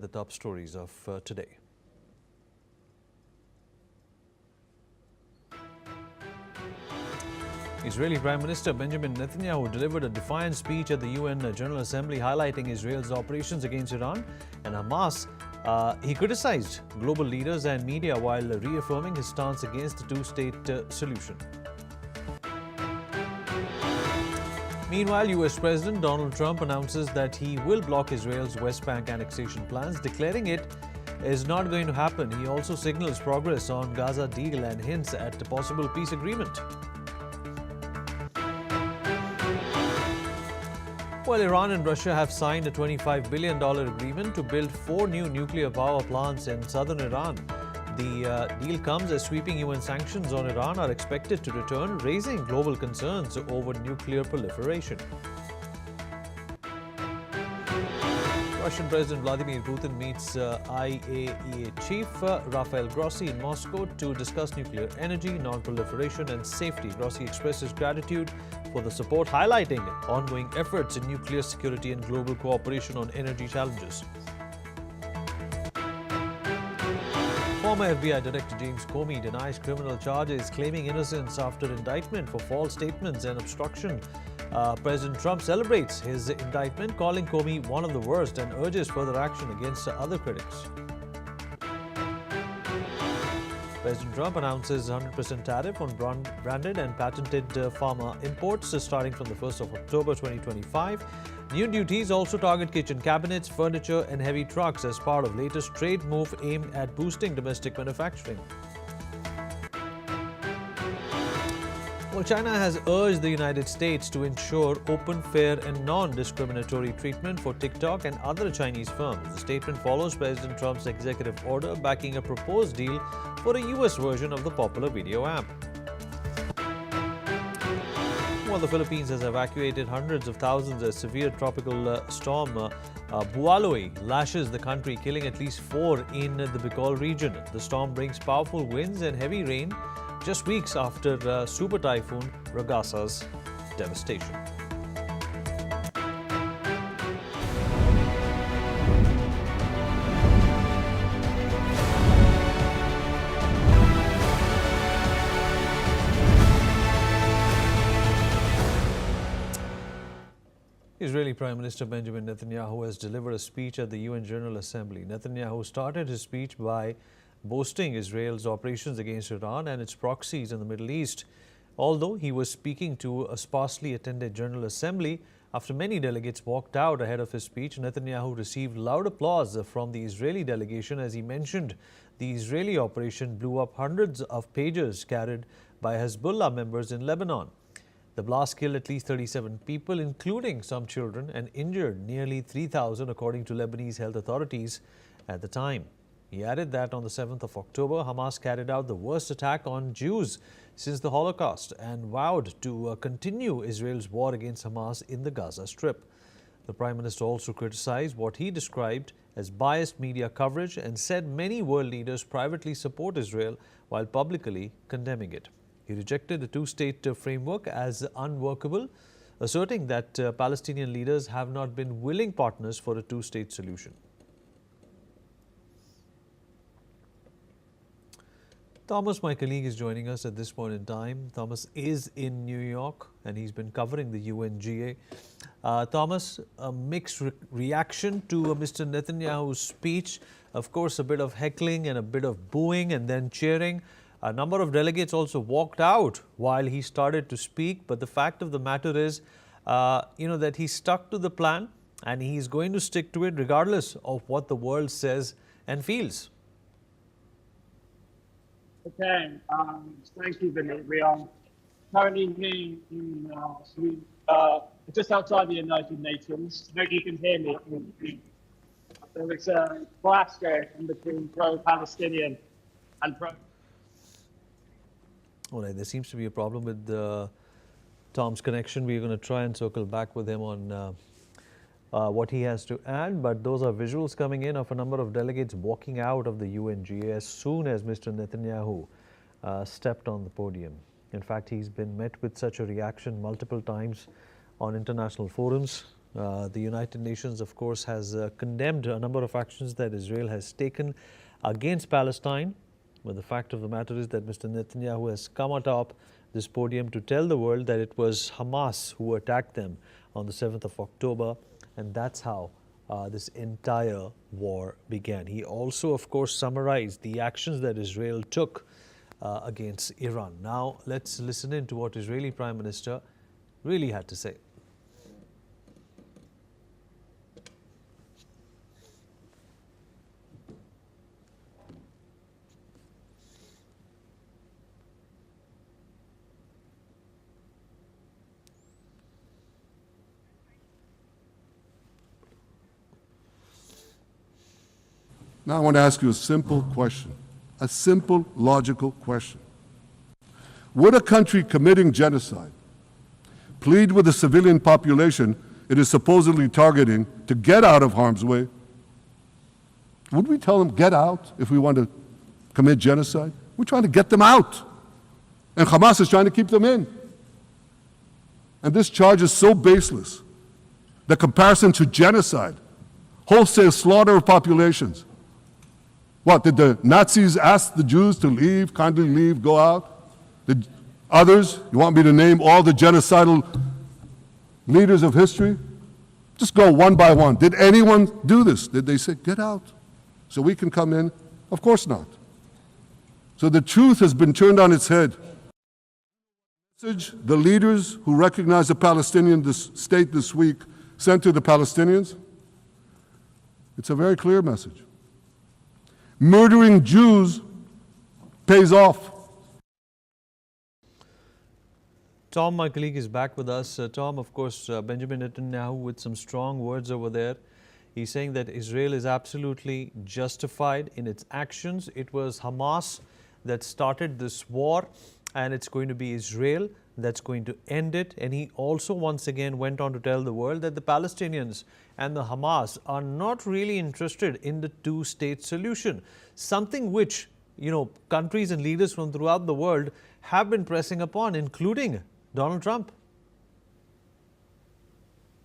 The top stories of today. Israeli Prime Minister Benjamin Netanyahu delivered a defiant speech at the UN General Assembly highlighting Israel's operations against Iran and Hamas. He criticized global leaders and media while reaffirming his stance against the two-state solution. Meanwhile, US President Donald Trump announces that he will block Israel's West Bank annexation plans, declaring it is not going to happen. He also signals progress on Gaza deal and hints at a possible peace agreement. Well, Iran and Russia have signed a $25 billion agreement to build 4 new nuclear power plants in southern Iran. The deal comes as sweeping UN sanctions on Iran are expected to return, raising global concerns over nuclear proliferation. Russian President Vladimir Putin meets IAEA chief Rafael Grossi in Moscow to discuss nuclear energy, non-proliferation and safety. Grossi expresses gratitude for the support, highlighting ongoing efforts in nuclear security and global cooperation on energy challenges. Former FBI Director James Comey denies criminal charges, claiming innocence after indictment for false statements and obstruction. President Trump celebrates his indictment, calling Comey one of the worst and urges further action against other critics. President Trump announces 100% tariff on branded and patented pharma imports starting from the 1st of October 2025. New duties also target kitchen cabinets, furniture and heavy trucks as part of latest trade move aimed at boosting domestic manufacturing. Well, China has urged the United States to ensure open, fair and non-discriminatory treatment for TikTok and other Chinese firms. The statement follows President Trump's executive order backing a proposed deal for a US version of the popular video app. Well, the Philippines has evacuated hundreds of thousands as severe tropical storm Bualoy lashes the country, killing at least 4 in the Bicol region. The storm brings powerful winds and heavy rain just weeks after Super Typhoon Ragasa's devastation. Israeli Prime Minister Benjamin Netanyahu has delivered a speech at the UN General Assembly. Netanyahu started his speech by boasting Israel's operations against Iran and its proxies in the Middle East. Although he was speaking to a sparsely attended General Assembly, after many delegates walked out ahead of his speech, Netanyahu received loud applause from the Israeli delegation as he mentioned the Israeli operation blew up hundreds of pagers carried by Hezbollah members in Lebanon. The blast killed at least 37 people, including some children, and injured nearly 3,000 according to Lebanese health authorities at the time. He added that on the 7th of October, Hamas carried out the worst attack on Jews since the Holocaust and vowed to continue Israel's war against Hamas in the Gaza Strip. The Prime Minister also criticized what he described as biased media coverage and said many world leaders privately support Israel while publicly condemning it. He rejected the two-state framework as unworkable, asserting that Palestinian leaders have not been willing partners for a two-state solution. Thomas, my colleague, is joining us at this point in time. Thomas is in New York and he's been covering the UNGA. Thomas, a mixed reaction to Mr. Netanyahu's speech. Of course, a bit of heckling and a bit of booing and then cheering. A number of delegates also walked out while he started to speak. But the fact of the matter is, that he stuck to the plan and he's going to stick to it regardless of what the world says and feels. Okay, thank you, Vinny. We are currently here in just outside the United Nations. I hope you can hear me. There is a clash in between pro-Palestinian and pro. All right, there seems to be a problem with Tom's connection. We're going to try and circle back with him on what he has to add, but those are visuals coming in of a number of delegates walking out of the UNGA as soon as Mr. Netanyahu stepped on the podium. In fact, he's been met with such a reaction multiple times on international forums. The United Nations, of course, has condemned a number of actions that Israel has taken against Palestine. But the fact of the matter is that Mr. Netanyahu has come atop this podium to tell the world that it was Hamas who attacked them on the 7th of October, and that's how this entire war began. He also, of course, summarized the actions that Israel took against Iran. Now, let's listen in to what Israeli Prime Minister really had to say. Now I want to ask you a simple question, a simple, logical question. Would a country committing genocide plead with the civilian population it is supposedly targeting to get out of harm's way? Would we tell them, get out, if we want to commit genocide? We're trying to get them out. And Hamas is trying to keep them in. And this charge is so baseless. The comparison to genocide, wholesale slaughter of populations. What, did the Nazis ask the Jews to leave, kindly leave, go out? Did others, you want me to name all the genocidal leaders of history? Just go one by one. Did anyone do this? Did they say, get out so we can come in? Of course not. So the truth has been turned on its head. The leaders who recognize the Palestinian state this week sent to the Palestinians, it's a very clear message. Murdering Jews pays off. Tom, my colleague, is back with us. Tom, of course, Benjamin Netanyahu with some strong words over there. He's saying that Israel is absolutely justified in its actions. It was Hamas that started this war, and it's going to be Israel that's going to end it. And he also once again went on to tell the world that the Palestinians and the Hamas are not really interested in the two-state solution, something which, countries and leaders from throughout the world have been pressing upon, including Donald Trump.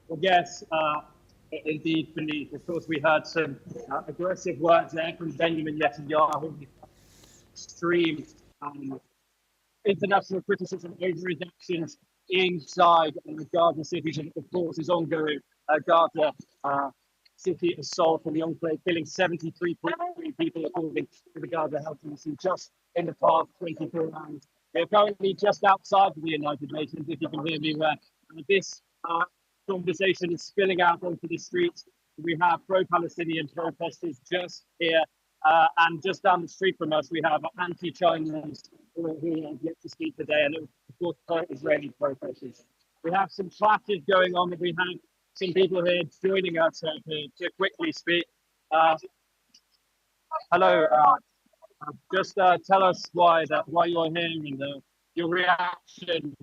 Well, yes, indeed, Philippe. Of course, we heard some aggressive words there from Benjamin Netanyahu. Extreme international criticism over his actions inside the Gaza city, and of course his ongoing Gaza city assault in the enclave, killing 73 people according to the Gaza Health Agency just in the past 24 hours. We're currently just outside of the United Nations, if you can hear me, where this conversation is spilling out onto the streets. We have pro-Palestinian protesters just here, and just down the street from us, we have anti-Chinese who have yet to speak today, and of course, pro-Israeli protesters. We have some clashes going on, but we have some people here joining us to quickly speak. Hello, just tell us why you're here and your reaction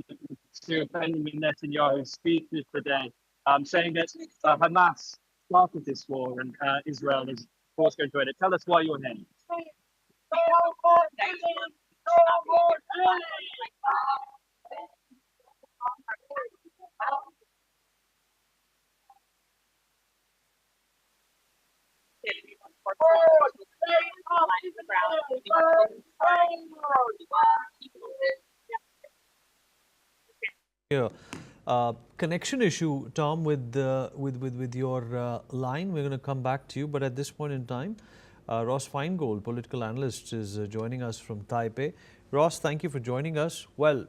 to Benjamin Netanyahu's speeches today, saying that Hamas started this war and Israel is, of course, going to end it. Tell us why you're here. Connection issue, Tom, with your line. We're going to come back to you, but at this point in time, Ross Feingold, political analyst, is joining us from Taipei. Ross, thank you for joining us. Well,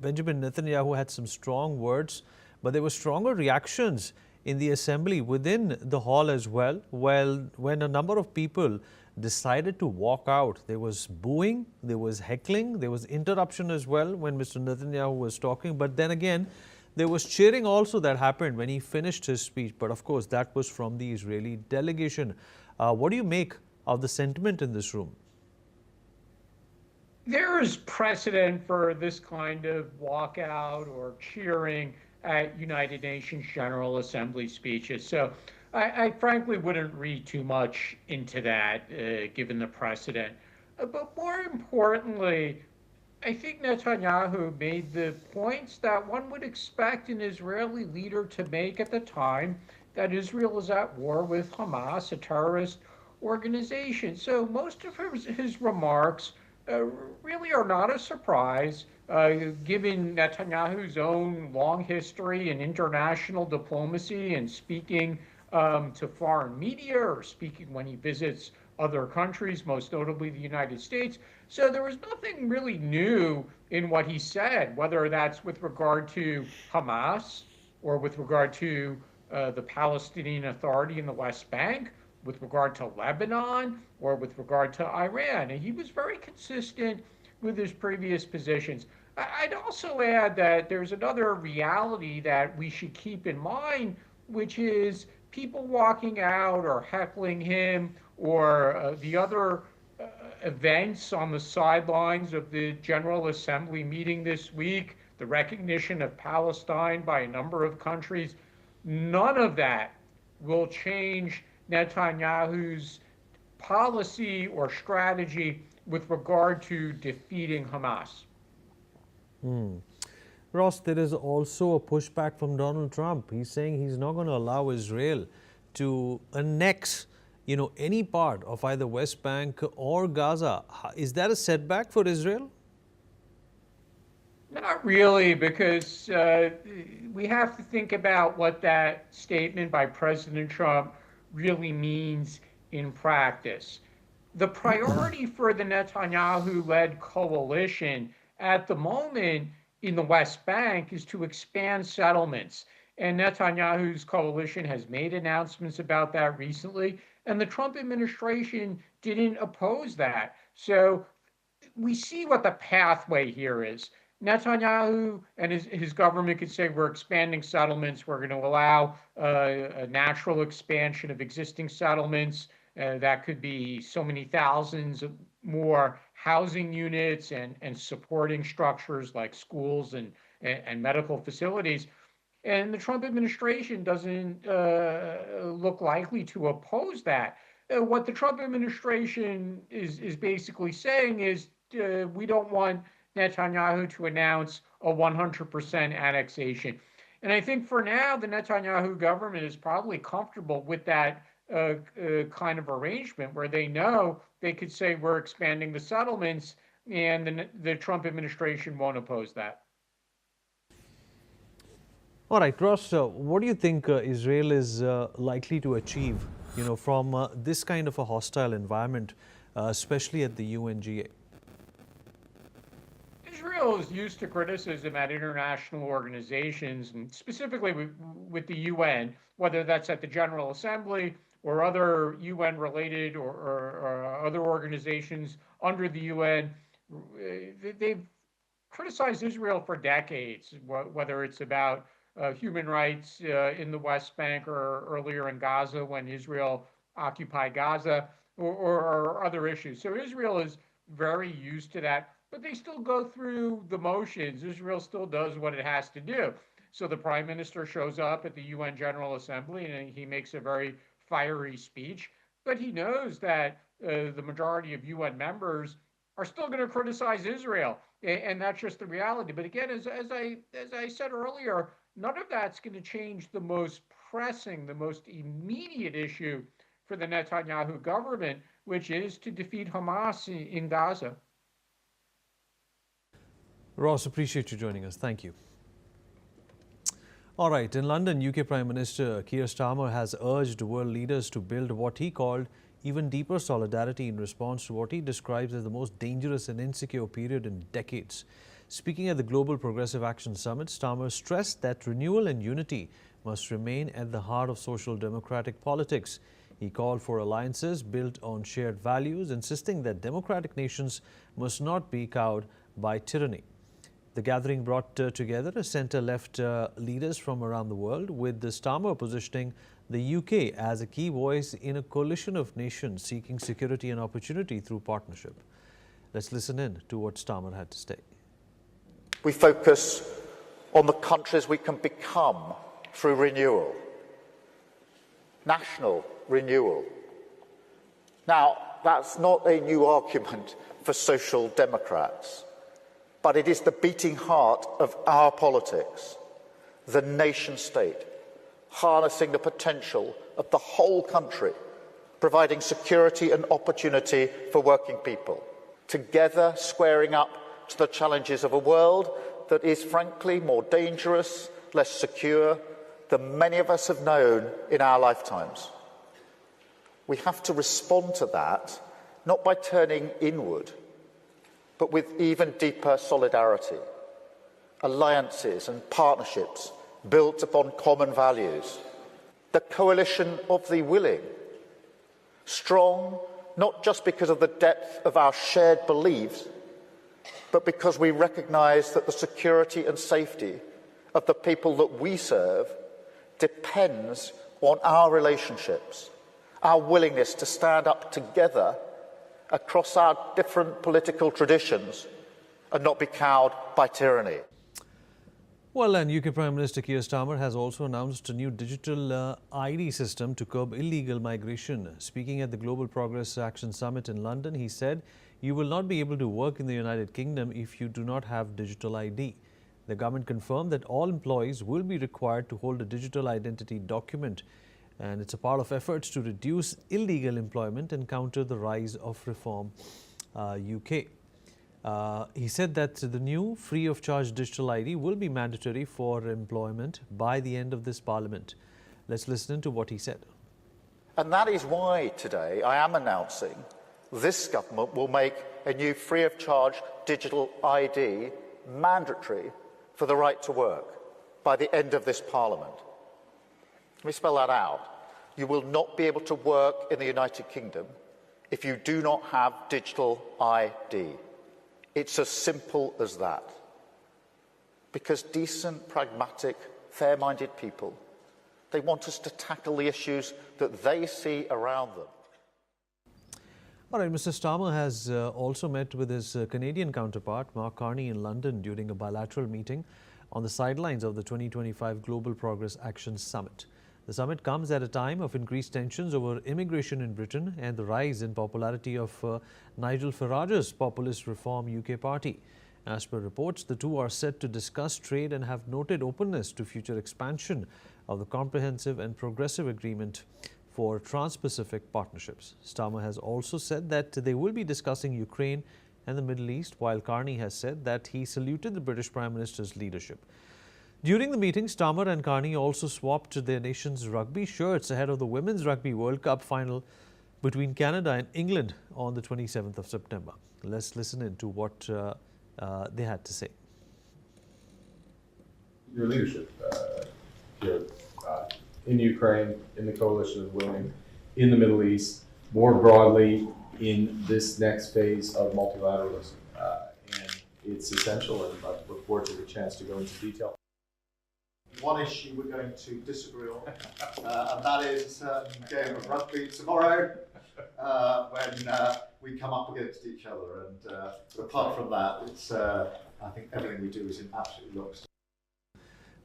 Benjamin Netanyahu had some strong words, but there were stronger reactions in the assembly within the hall as well. Well, when a number of people decided to walk out, there was booing, there was heckling, there was interruption as well when Mr. Netanyahu was talking. But then again, there was cheering also that happened when he finished his speech. But of course, that was from the Israeli delegation. What do you make of the sentiment in this room? There is precedent for this kind of walkout or cheering at United Nations General Assembly speeches. So I frankly wouldn't read too much into that, given the precedent. But more importantly, I think Netanyahu made the points that one would expect an Israeli leader to make at the time, that Israel is at war with Hamas, a terrorist organization. So most of his remarks really are not a surprise, given Netanyahu's own long history in international diplomacy and speaking to foreign media or speaking when he visits other countries, most notably the United States. So there was nothing really new in what he said, whether that's with regard to Hamas or with regard to the Palestinian Authority in the West Bank, with regard to Lebanon, or with regard to Iran. And he was very consistent with his previous positions. I'd also add that there's another reality that we should keep in mind, which is people walking out or heckling him or the other events on the sidelines of the General Assembly meeting this week, the recognition of Palestine by a number of countries, none of that will change Netanyahu's policy or strategy with regard to defeating Hamas. Ross, there is also a pushback from Donald Trump. He's saying he's not going to allow Israel to annex, any part of either West Bank or Gaza. Is that a setback for Israel? Not really, because we have to think about what that statement by President Trump really means in practice. The priority for the Netanyahu-led coalition at the moment in the West Bank is to expand settlements. And Netanyahu's coalition has made announcements about that recently, and the Trump administration didn't oppose that. So we see what the pathway here is. Netanyahu and his government could say, we're expanding settlements, we're going to allow a natural expansion of existing settlements. That could be so many thousands of more housing units and supporting structures like schools and medical facilities. And the Trump administration doesn't look likely to oppose that. What the Trump administration is basically saying is we don't want Netanyahu to announce a 100% annexation. And I think for now, the Netanyahu government is probably comfortable with that kind of arrangement where they know they could say we're expanding the settlements and the Trump administration won't oppose that. All right, Ross, what do you think Israel is likely to achieve, from this kind of a hostile environment, especially at the UNGA? Israel is used to criticism at international organizations, and specifically with the UN, whether that's at the General Assembly or other UN-related or other organizations under the UN. They've criticized Israel for decades, whether it's about human rights in the West Bank or earlier in Gaza when Israel occupied Gaza or other issues. So Israel is very used to that, but they still go through the motions. Israel still does what it has to do. So the prime minister shows up at the UN General Assembly and he makes a very fiery speech, but he knows that the majority of UN members are still going to criticize Israel, and that's just the reality. But again, as I said earlier, none of that's going to change the most pressing, the most immediate issue for the Netanyahu government, which is to defeat Hamas in Gaza. Ross, appreciate you joining us. Thank you. All right, in London, UK Prime Minister Keir Starmer has urged world leaders to build what he called even deeper solidarity in response to what he describes as the most dangerous and insecure period in decades. Speaking at the Global Progressive Action Summit, Starmer stressed that renewal and unity must remain at the heart of social democratic politics. He called for alliances built on shared values, insisting that democratic nations must not be cowed by tyranny. The gathering brought together centre-left leaders from around the world, with the Starmer positioning the UK as a key voice in a coalition of nations seeking security and opportunity through partnership. Let's listen in to what Starmer had to say. We focus on the countries we can become through renewal, national renewal. Now, that's not a new argument for social democrats. but it is the beating heart of our politics, the nation state, harnessing the potential of the whole country, providing security and opportunity for working people, together squaring up to the challenges of a world that is frankly more dangerous, less secure than many of us have known in our lifetimes. We have to respond to that, not by turning inward, but with even deeper solidarity, alliances and partnerships built upon common values, the coalition of the willing, strong not just because of the depth of our shared beliefs, but because we recognise that the security and safety of the people that we serve depends on our relationships, our willingness to stand up together across our different political traditions and not be cowed by tyranny. Well, and UK Prime Minister Keir Starmer has also announced a new digital ID system to curb illegal migration. Speaking at the Global Progress Action Summit in London, he said, "You will not be able to work in the United Kingdom if you do not have digital ID." The government confirmed that all employees will be required to hold a digital identity document, and it's a part of efforts to reduce illegal employment and counter the rise of Reform UK. He said that the new free-of-charge digital ID will be mandatory for employment by the end of this Parliament. Let's listen to what he said. And that is why today I am announcing this government will make a new free-of-charge digital ID mandatory for the right to work by the end of this Parliament. Let me spell that out. You will not be able to work in the United Kingdom if you do not have digital ID. It's as simple as that. Because decent, pragmatic, fair-minded people, they want us to tackle the issues that they see around them. All right, Mr. Starmer has also met with his Canadian counterpart, Mark Carney, in London during a bilateral meeting on the sidelines of the 2025 Global Progress Action Summit. The summit comes at a time of increased tensions over immigration in Britain and the rise in popularity of Nigel Farage's populist Reform UK party. As per reports, the two are set to discuss trade and have noted openness to future expansion of the comprehensive and progressive agreement for Trans-Pacific partnerships. Starmer has also said that they will be discussing Ukraine and the Middle East, while Carney has said that he saluted the British Prime Minister's leadership. During the meeting, Starmer and Carney also swapped their nation's rugby shirts ahead of the Women's Rugby World Cup final between Canada and England on the 27th of September. Let's listen in to what they had to say. Your leadership here in Ukraine, in the coalition of willing, in the Middle East, more broadly in this next phase of multilateralism. And it's essential, and I look forward to the chance to go into detail. One issue we're going to disagree on, and that is a certain game of rugby tomorrow when we come up against each other. And but apart from that, it's I think everything we do is in absolute lockstep.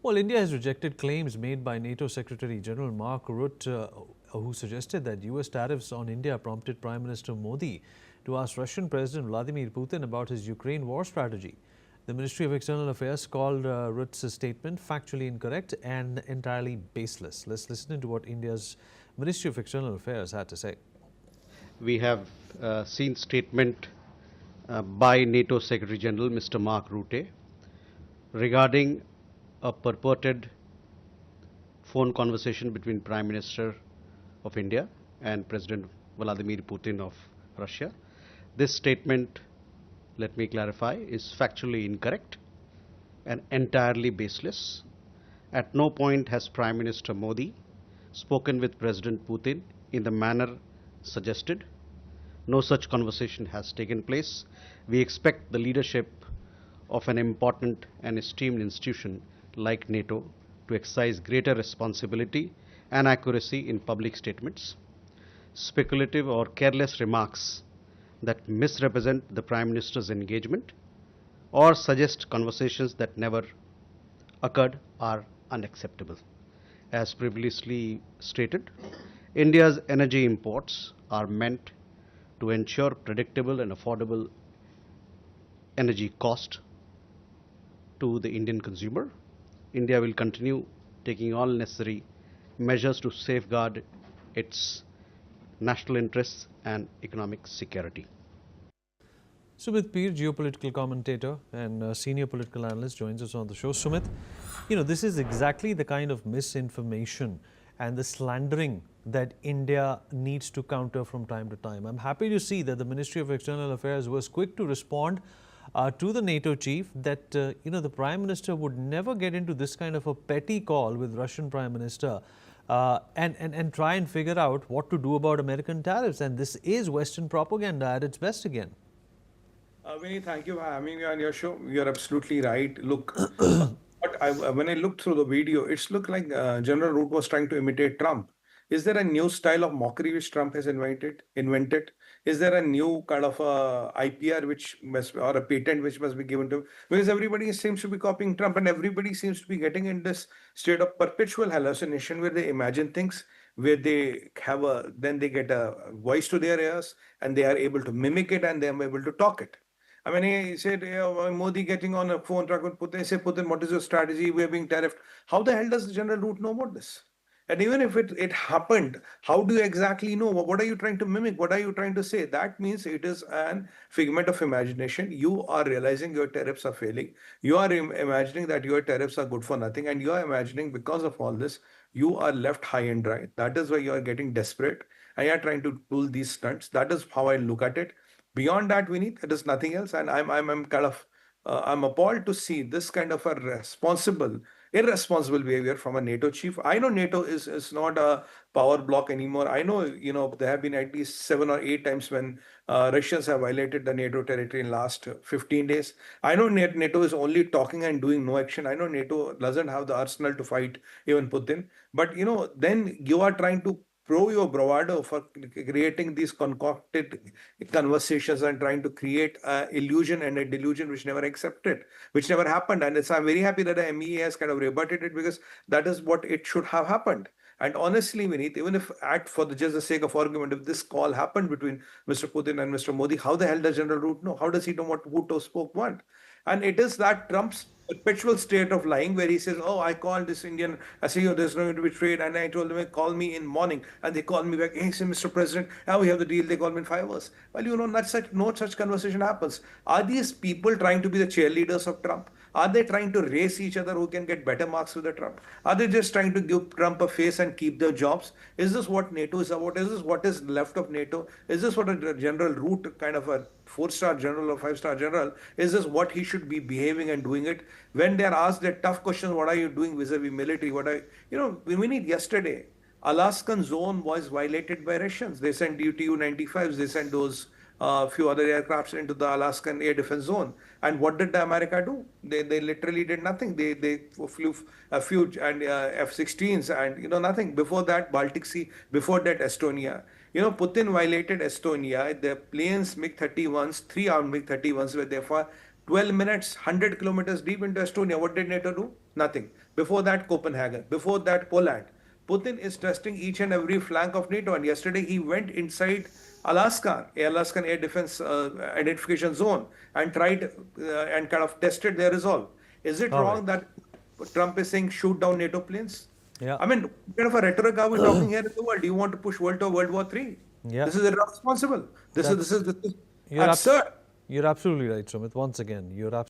Well, India has rejected claims made by NATO Secretary General Mark Rutte, who suggested that US tariffs on India prompted Prime Minister Modi to ask Russian President Vladimir Putin about his Ukraine war strategy. The Ministry of External Affairs called Rutte's statement factually incorrect and entirely baseless. Let's listen to what India's Ministry of External Affairs had to say. We have seen statement by NATO Secretary General Mr. Mark Rutte regarding a purported phone conversation between Prime Minister of India and President Vladimir Putin of Russia. This statement, let me clarify, is factually incorrect and entirely baseless. At no point has Prime Minister Modi spoken with President Putin in the manner suggested. No such conversation has taken place. We expect the leadership of an important and esteemed institution like NATO to exercise greater responsibility and accuracy in public statements. Speculative or careless remarks that misrepresent the Prime Minister's engagement or suggest conversations that never occurred are unacceptable. As previously stated, India's energy imports are meant to ensure predictable and affordable energy cost to the Indian consumer. India will continue taking all necessary measures to safeguard its national interests and economic security. Sumit Peer, geopolitical commentator and senior political analyst, joins us on the show. Sumit, this is exactly the kind of misinformation and the slandering that India needs to counter from time to time. I'm happy to see that the Ministry of External Affairs was quick to respond to the NATO chief that, the Prime Minister would never get into this kind of a petty call with Russian Prime Minister and try and figure out what to do about American tariffs. And this is Western propaganda at its best again. Vinny, thank you for having me on your show. You're absolutely right. Look, when I looked through the video, it's looked like General Root was trying to imitate Trump. Is there a new style of mockery which Trump has invented? Is there a new kind of IPR or a patent which must be given to him? Because everybody seems to be copying Trump, and everybody seems to be getting in this state of perpetual hallucination where they imagine things, where they then they get a voice to their ears and they are able to mimic it and they are able to talk it. I mean, he said, Modi getting on a phone track with Putin, say, Putin, what is your strategy? We're being tariffed. How the hell does General Root know about this? And even if it happened, how do you exactly know? What are you trying to mimic? What are you trying to say? That means it is an figment of imagination. You are realizing your tariffs are failing. You are imagining that your tariffs are good for nothing. And you are imagining because of all this, you are left high and dry. That is why you are getting desperate and you are trying to pull these stunts. That is how I look at it. Beyond that, Vinny, it is nothing else. And I'm kind of I'm appalled to see this kind of a irresponsible behavior from a NATO chief. I know NATO is not a power bloc anymore. I know, there have been at least 7 or 8 times when Russians have violated the NATO territory in last 15 days. I know NATO is only talking and doing no action. I know NATO doesn't have the arsenal to fight even Putin. But, then you are trying to pro your bravado for creating these concocted conversations and trying to create an illusion and a delusion which never accepted, which never happened. And I'm very happy that the MEA has kind of rebutted it because that is what it should have happened. And honestly, Vineet, even if for just the sake of argument, if this call happened between Mr. Putin and Mr. Modi, how the hell does General Root know? How does he know what who spoke what? And it is that Trump's perpetual state of lying where he says, oh, I called this Indian, I say, oh, there's no going to be trade. And I told them, call me in morning. And they called me back, hey, say, Mr. President, we have the deal. They call me in 5 hours. Well, no such conversation happens. Are these people trying to be the cheerleaders of Trump? Are they trying to race each other who can get better marks with the Trump? Are they just trying to give Trump a face and keep their jobs? Is this what NATO is about? Is this what is left of NATO? Is this what a General Root, kind of a 4-star general or 5-star general, is this what he should be behaving and doing it? When they are asked that tough question, what are you doing vis-a-vis military? We need yesterday, Alaskan zone was violated by Russians. They sent Tu-95s, they sent those few other aircrafts into the Alaskan air defense zone. And what did America do? They literally did nothing. They flew a few and F-16s and nothing. Before that, Baltic Sea. Before that, Estonia. Putin violated Estonia. The planes MiG-31s, 3 armed MiG-31s were there for 12 minutes, 100 kilometers deep into Estonia. What did NATO do? Nothing. Before that, Copenhagen. Before that, Poland. Putin is testing each and every flank of NATO. And yesterday, he went inside Alaskan Air Defense Identification Zone and tried and kind of tested their resolve. Is it wrong that Trump is saying shoot down NATO planes? Yeah. I mean, what kind of a rhetoric are we talking here in the world? Do you want to push world to World War III? Yeah. This is irresponsible. This is absurd. You're absolutely right, Sumit. Once again, you're absolutely